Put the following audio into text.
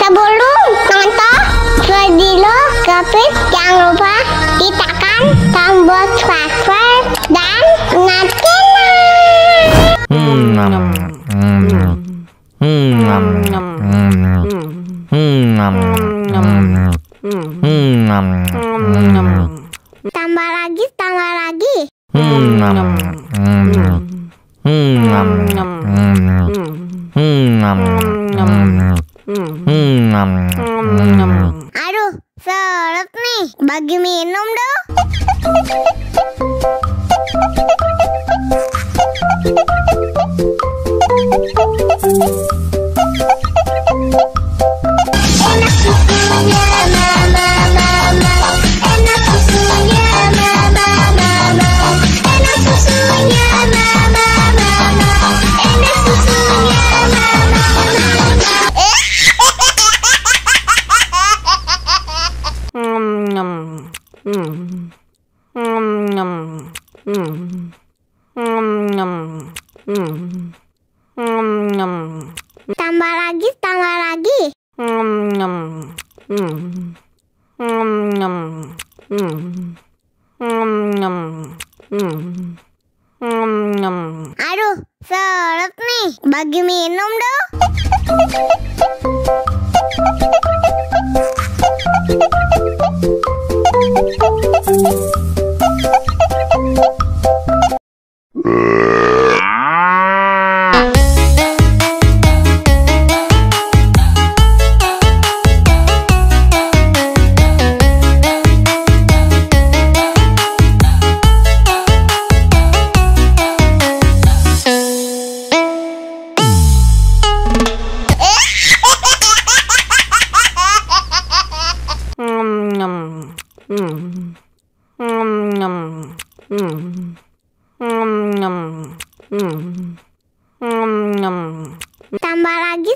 Sebelum nonton video Gapit, jangan lupa tekan tombol subscribe dan nyalakan. Tambah lagi. Aduh, seret nih. Bagi minum dong. Enak susunya mama, enak susunya mama, enak susunya mama, enak susunya Tambah lagi. Aduh, seret nih. Bagi minum dong. Tambah lagi.